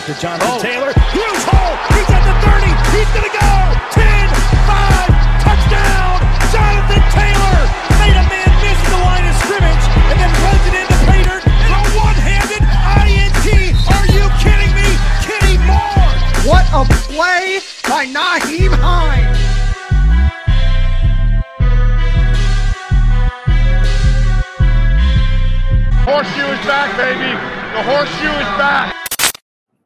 off to Jonathan Taylor. Huge hole. He's at the 30. He's going to go. 10, 5, touchdown. Jonathan Taylor made a man miss the line of scrimmage and then runs it into Pater. And a one-handed INT. Are you kidding me? Kenny Moore. What a play by Nyheim Hines. Horseshoe is back, baby. The horseshoe is back.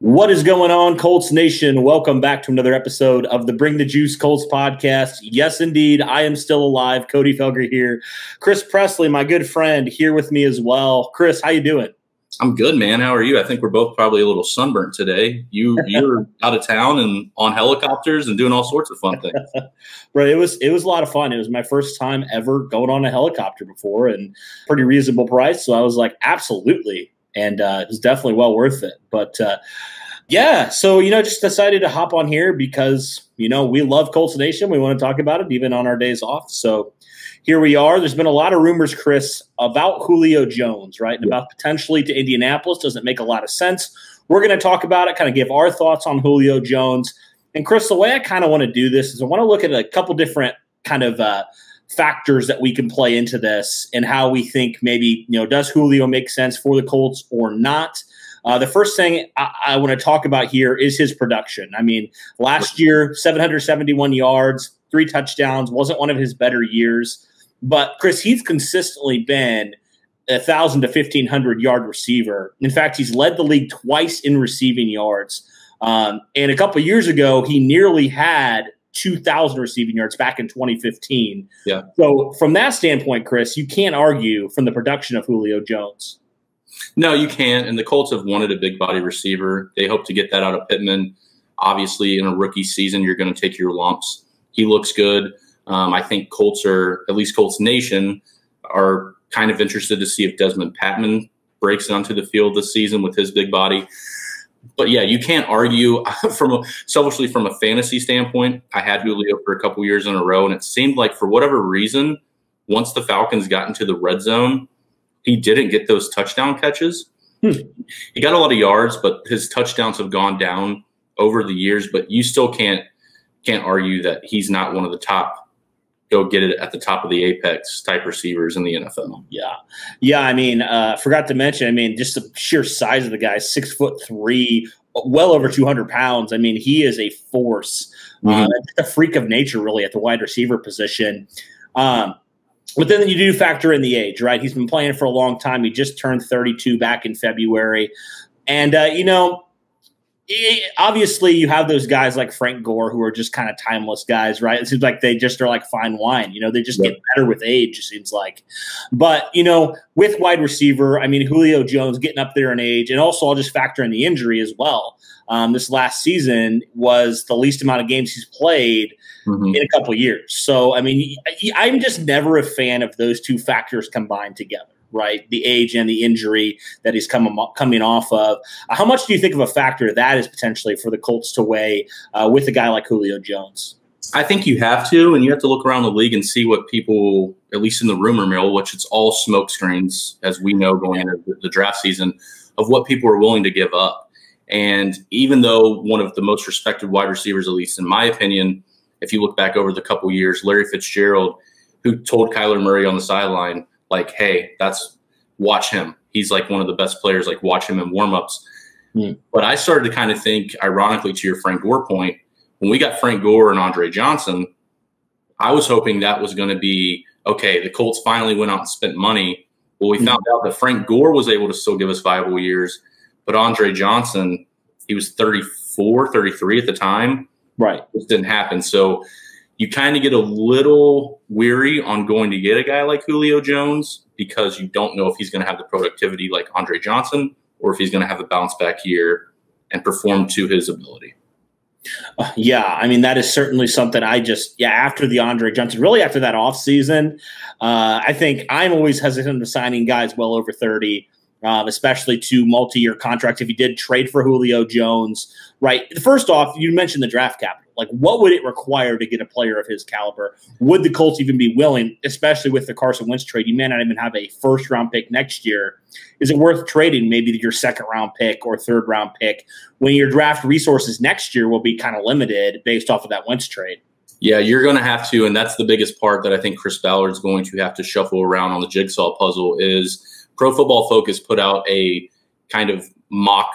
What is going on, Colts Nation? Welcome back to another episode of the Bring the Juice Colts podcast. Yes, indeed, I am still alive. Cody Felger here. Chris Presley, my good friend, here with me as well. Chris, how you doing? I'm good, man. How are you? I think we're both probably a little sunburnt today. You're out of town and on helicopters and doing all sorts of fun things. Right. It was a lot of fun. It was my first time ever going on a helicopter before, and pretty reasonable price. So I was like, absolutely. And it was definitely well worth it. But yeah, so, just decided to hop on here because, we love Colts Nation. We want to talk about it even on our days off. So here we are. There's been a lot of rumors, Chris, about Julio Jones, right? And about potentially to Indianapolis. Doesn't make a lot of sense. We're going to talk about it, kind of give our thoughts on Julio Jones. And Chris, the way I kind of want to do this is I want to look at a couple different kind of factors that we can play into this and how we think maybe, does Julio make sense for the Colts or not? The first thing I want to talk about here is his production. I mean, last year, 771 yards, 3 touchdowns, wasn't one of his better years. But, Chris, he's consistently been 1,000 to 1,500 yard receiver. In fact, he's led the league twice in receiving yards. And a couple of years ago, he nearly had 2,000 receiving yards back in 2015. Yeah. So from that standpoint, Chris, you can't argue from the production of Julio Jones. No, you can't. And the Colts have wanted a big body receiver. They hope to get that out of Pittman. Obviously, in a rookie season, you're going to take your lumps. He looks good. I think Colts Nation are kind of interested to see if Desmond Patman breaks onto the field this season with his big body. But yeah, you can't argue selfishly from a fantasy standpoint. I had Julio for a couple years in a row, and it seemed like for whatever reason, once the Falcons got into the red zone, he didn't get those touchdown catches. He got a lot of yards, but his touchdowns have gone down over the years. But you still can't argue that he's not one of the top, go get it at the top of the apex type receivers in the NFL. Yeah. I mean, forgot to mention, just the sheer size of the guy, 6'3", well over 200 pounds. I mean, he is a force, a freak of nature, really, at the wide receiver position. But then you do factor in the age, right? He's been playing for a long time. He just turned 32 back in February. And, obviously you have those guys like Frank Gore who are just kind of timeless guys, right? It seems like they just are like fine wine. They just get better with age, it seems like. But, with wide receiver, Julio Jones getting up there in age, and also I'll just factor in the injury as well. This last season was the least amount of games he's played in a couple of years. So, I'm just never a fan of those two factors combined together, right? The age and the injury that he's coming off of. How much do you think of a factor that is potentially for the Colts to weigh with a guy like Julio Jones? I think you have to, and you have to look around the league and see what people, at least in the rumor mill, which it's all smoke screens, as we know going into the draft season, of what people are willing to give up. And even though one of the most respected wide receivers, at least in my opinion, if you look back over the couple years, Larry Fitzgerald, who told Kyler Murray on the sideline, like, hey, watch him. He's like one of the best players, like watch him in warmups. But I started to kind of think, ironically, to your Frank Gore point, when we got Frank Gore and Andre Johnson, I was hoping that was going to be, okay, the Colts finally went out and spent money. Well, we found out that Frank Gore was able to still give us viable years, but Andre Johnson, he was 34, 33 at the time. Right. This didn't happen. So you kind of get a little weary on going to get a guy like Julio Jones because you don't know if he's going to have the productivity like Andre Johnson or if he's going to have a bounce back year and perform to his ability. Yeah, that is certainly something after the Andre Johnson, really after that offseason, I think I'm always hesitant to signing guys well over 30 especially to multi-year contracts. If you did trade for Julio Jones, right? First off, you mentioned the draft capital. Like, what would it require to get a player of his caliber? Would the Colts even be willing, especially with the Carson Wentz trade? You may not even have a first-round pick next year. Is it worth trading maybe your second-round pick or third-round pick when your draft resources next year will be kind of limited based off of that Wentz trade? Yeah, you're going to have to, and that's the biggest part that I think Chris Ballard's going to have to shuffle around on the jigsaw puzzle is Pro Football Focus put out a kind of mock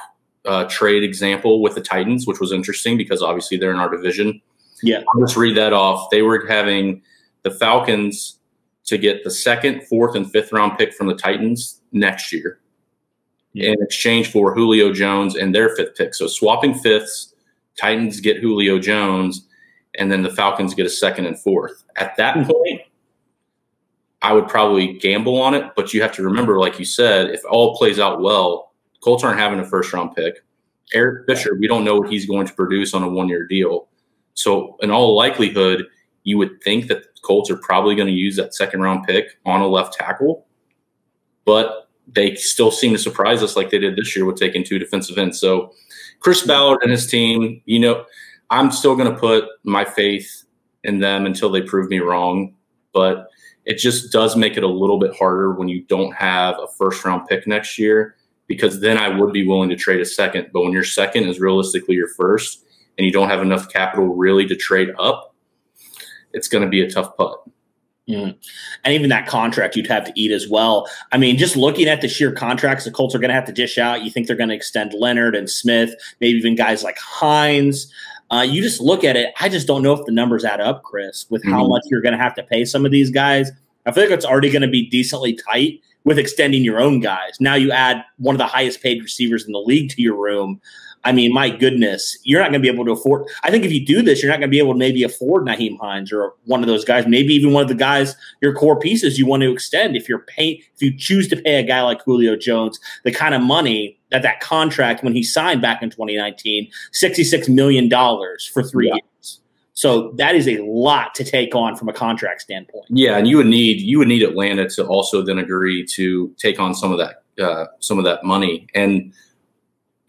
trade example with the Titans, which was interesting because obviously they're in our division. Yeah. I'll just read that off. They were having the Falcons to get the second, fourth, and fifth round pick from the Titans next year in exchange for Julio Jones and their fifth pick. So swapping fifths, Titans get Julio Jones, and then the Falcons get a second and fourth. At that point, I would probably gamble on it, but you have to remember, like you said, if all plays out well, Colts aren't having a first-round pick. Eric Fisher, we don't know what he's going to produce on a one-year deal. So in all likelihood, you would think that the Colts are probably going to use that second-round pick on a left tackle, but they still seem to surprise us like they did this year with taking 2 defensive ends. So Chris Ballard and his team, I'm still going to put my faith in them until they prove me wrong, but it just does make it a little bit harder when you don't have a first-round pick next year, because then I would be willing to trade a second. But when your second is realistically your first and you don't have enough capital really to trade up, it's going to be a tough putt. And even that contract you'd have to eat as well. I mean, just looking at the sheer contracts the Colts are going to have to dish out, you think they're going to extend Leonard and Smith, maybe even guys like Hines. You just look at it. I just don't know if the numbers add up, Chris, with how much you're going to have to pay some of these guys. I feel like it's already going to be decently tight with extending your own guys. Now you add one of the highest paid receivers in the league to your room. I mean, my goodness, you're not going to be able to afford. I think if you do this, you're not going to be able to maybe afford Nyheim Hines or one of those guys, maybe even one of the guys, your core pieces you want to extend. If you choose to pay a guy like Julio Jones the kind of money that contract when he signed back in 2019, $66 million for 3 years. So that is a lot to take on from a contract standpoint. Yeah, and you would need Atlanta to also then agree to take on some of that money. And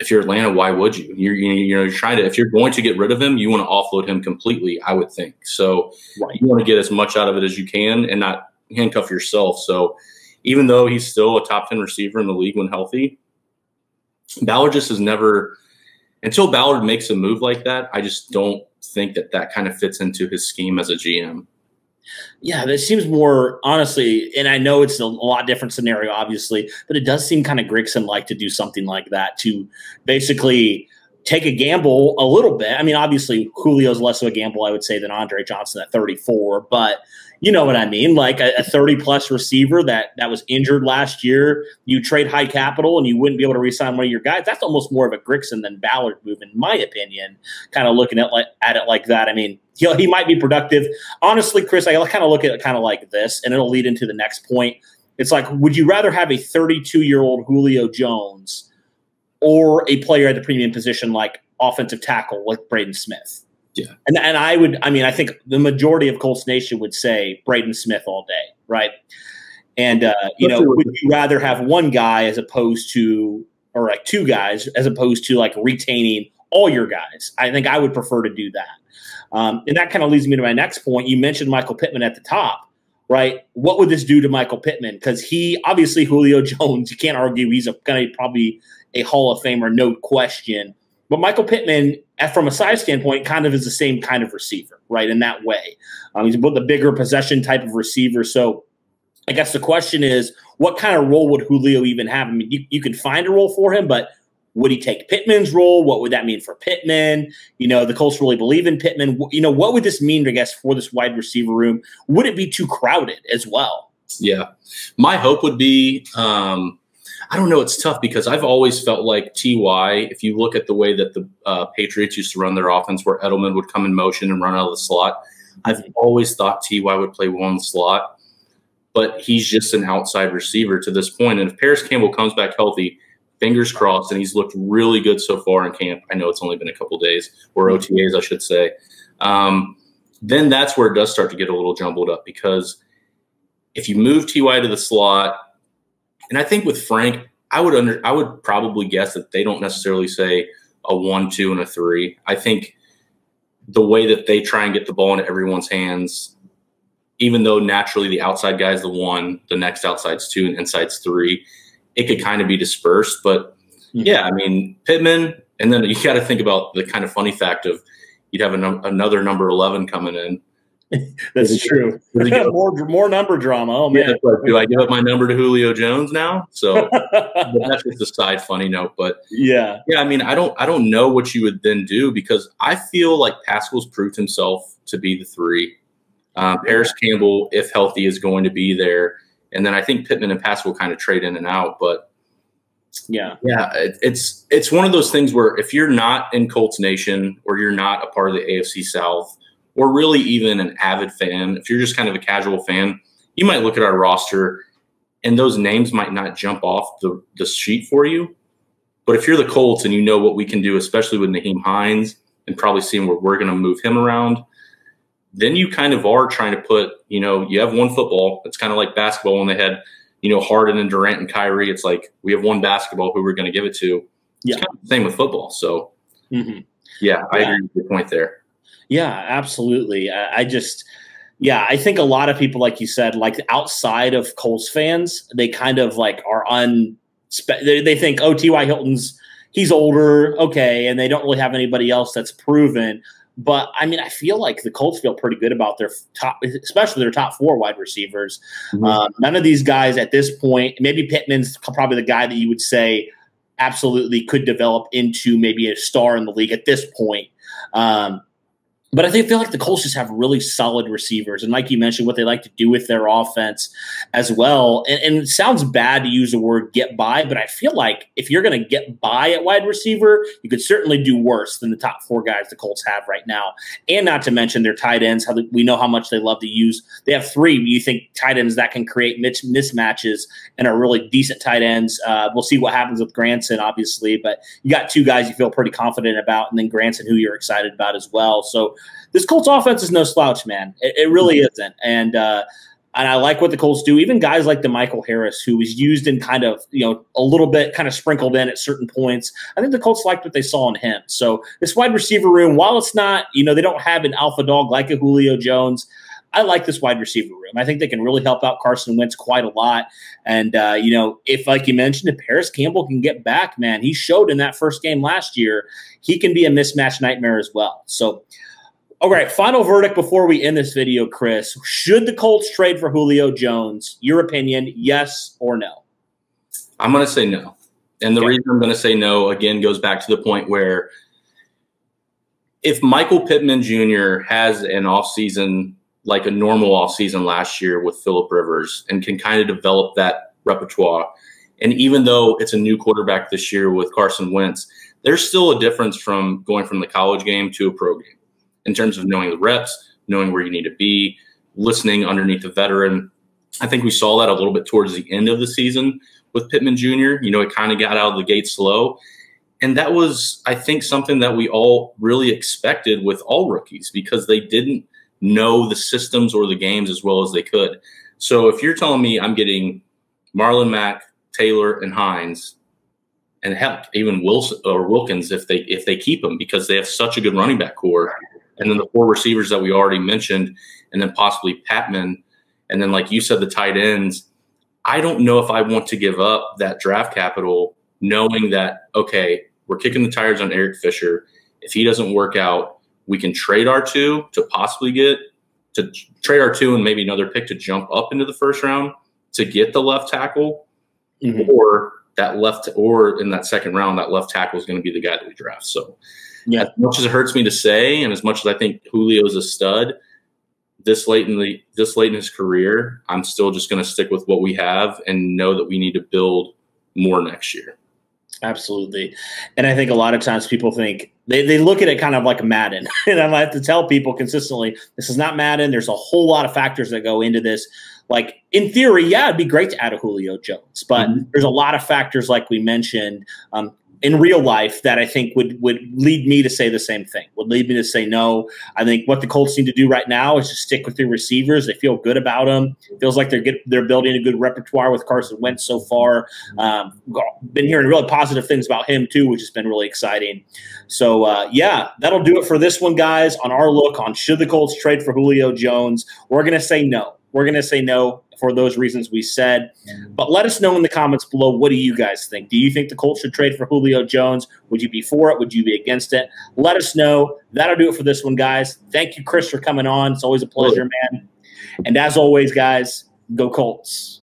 if you're Atlanta, why would you? You're trying to, if you're going to get rid of him, you want to offload him completely, I would think. So you want to get as much out of it as you can and not handcuff yourself. So even though he's still a top 10 receiver in the league when healthy, Ballard just has never, until Ballard makes a move like that, I just don't think that kind of fits into his scheme as a GM. Yeah, that seems more, honestly, and I know it's a lot different scenario, obviously, but it does seem kind of Grigson-like to do something like that, to basically take a gamble a little bit. I mean, obviously, Julio's less of a gamble, I would say, than Andre Johnson at 34, but you know what I mean? Like a 30-plus receiver that was injured last year, you trade high capital and you wouldn't be able to re-sign one of your guys. That's almost more of a Grigson than Ballard move, in my opinion, kind of looking at it like that. I mean, he might be productive. Honestly, Chris, I kind of look at it kind of like this, and it'll lead into the next point. It's like, would you rather have a 32-year-old Julio Jones or a player at the premium position like offensive tackle like Braden Smith? Yeah. And I think the majority of Colts Nation would say Braden Smith all day, right? And, would you rather have one guy as opposed to, or like two guys, as opposed to like retaining all your guys? I think I would prefer to do that. And that kind of leads me to my next point. You mentioned Michael Pittman at the top, right? What would this do to Michael Pittman? Because he, obviously, Julio Jones, you can't argue he's going to probably a Hall of Famer, no question. But Michael Pittman, from a size standpoint, kind of is the same kind of receiver, right, in that way. He's both the bigger possession type of receiver. So I guess the question is, what kind of role would Julio even have? I mean, you can find a role for him, but would he take Pittman's role? What would that mean for Pittman? The Colts really believe in Pittman. What would this mean, I guess, for this wide receiver room? Would it be too crowded as well? Yeah. My hope would be I don't know. It's tough because I've always felt like T.Y., if you look at the way that the Patriots used to run their offense where Edelman would come in motion and run out of the slot, I've always thought T.Y. would play one slot, but he's just an outside receiver to this point. And if Paris Campbell comes back healthy, fingers crossed, and he's looked really good so far in camp. I know it's only been a couple days, or OTAs, I should say. Then that's where it does start to get a little jumbled up, because if you move T.Y. to the slot, and I think with Frank, I would probably guess that they don't necessarily say a 1, 2, and a 3. I think the way that they try and get the ball into everyone's hands, even though naturally the outside guy's the 1, the next outside's 2, and inside's 3, it could kind of be dispersed. But yeah, I mean, Pittman, and then you got to think about the kind of funny fact of you'd have another number 11 coming in. That's true. more number drama. Oh man, yeah, do I give up my number to Julio Jones now? So that's just a side funny note. But yeah. I mean, I don't know what you would then do, because I feel like Pascal's proved himself to be the 3. Paris Campbell, if healthy, is going to be there, and then I think Pittman and Pascal kind of trade in and out. But yeah, it's one of those things where if you're not in Colts Nation, or you're not a part of the AFC South, or really even an avid fan, if you're just kind of a casual fan, you might look at our roster and those names might not jump off the sheet for you. But if you're the Colts and you know what we can do, especially with Nyheim Hines, and probably seeing where we're going to move him around, then you kind of are trying to put, you have one football. It's kind of like basketball when they had, Harden and Durant and Kyrie. It's like we have one basketball, who we're going to give it to. It's kind of the same with football. So, I agree with your point there. Yeah, absolutely. I think a lot of people, like you said, like outside of Colts fans, they kind of like are they think, oh, T.Y. Hilton's, he's older, okay, and they don't really have anybody else that's proven. But I mean, I feel like the Colts feel pretty good about their top, especially their top 4 wide receivers. None of these guys at this point, maybe Pittman's probably the guy that you would say absolutely could develop into maybe a star in the league at this point. But I feel like the Colts just have really solid receivers. And like you mentioned, what they like to do with their offense as well. And it sounds bad to use the word get by, but I feel like if you're going to get by at wide receiver, you could certainly do worse than the top 4 guys the Colts have right now. And not to mention their tight ends, we know how much they love to use. They have 3, you think, tight ends that can create mismatches and are really decent tight ends. We'll see what happens with Granson, obviously, but you got 2 guys you feel pretty confident about, and then Granson, who you're excited about as well. So this Colts offense is no slouch, man. It really isn't. And I like what the Colts do. Even guys like DeMichael Harris, who was used in kind of, a little bit kind of sprinkled in at certain points. I think the Colts liked what they saw in him. So this wide receiver room, while it's not, they don't have an alpha dog like a Julio Jones, I like this wide receiver room. I think they can really help out Carson Wentz quite a lot. And, if, like you mentioned, if Paris Campbell can get back, man, he showed in that first game last year, he can be a mismatch nightmare as well. So, all right, final verdict before we end this video, Chris. Should the Colts trade for Julio Jones? Your opinion, yes or no? I'm going to say no. And the reason I'm going to say no, again, goes back to the point where if Michael Pittman Jr. has an offseason, like a normal offseason last year with Phillip Rivers, and can kind of develop that repertoire, and even though it's a new quarterback this year with Carson Wentz, there's still a difference from going from the college game to a pro game, in terms of knowing the reps, knowing where you need to be, listening underneath the veteran. I think we saw that a little bit towards the end of the season with Pittman Jr. It kind of got out of the gate slow. And that was, I think, something that we all really expected with all rookies, because they didn't know the systems or the games as well as they could. So if you're telling me I'm getting Marlon Mack, Taylor, and Hines, and heck, even Wilson or Wilkins if they keep them, because they have such a good running back core, and then the 4 receivers that we already mentioned, and then possibly Patman, and then, like you said, the tight ends, I don't know if I want to give up that draft capital knowing that, okay, we're kicking the tires on Eric Fisher. If he doesn't work out, we can trade our 2 to possibly trade our 2 and maybe another pick to jump up into the first round to get the left tackle, or in that second round, that left tackle is going to be the guy that we draft. So as much as it hurts me to say, and as much as I think Julio's a stud, this late in his career, I'm still just going to stick with what we have and know that we need to build more next year. Absolutely. And I think a lot of times people think they look at it kind of like Madden. And I have to tell people consistently, this is not Madden. There's a whole lot of factors that go into this. Like, in theory, it'd be great to add a Julio Jones, but there's a lot of factors like we mentioned. in real life that I think would lead me to say the same thing, would lead me to say no. I think what the Colts need to do right now is just stick with their receivers. They feel good about them. It feels like they're building a good repertoire with Carson Wentz so far. Been hearing really positive things about him too, which has been really exciting. So, that'll do it for this one, guys, on our look on should the Colts trade for Julio Jones. We're going to say no. We're going to say no for those reasons we said. But let us know in the comments below, what do you guys think? Do you think the Colts should trade for Julio Jones? Would you be for it? Would you be against it? Let us know. That'll do it for this one, guys. Thank you, Chris, for coming on. It's always a pleasure, man. And as always, guys, go Colts.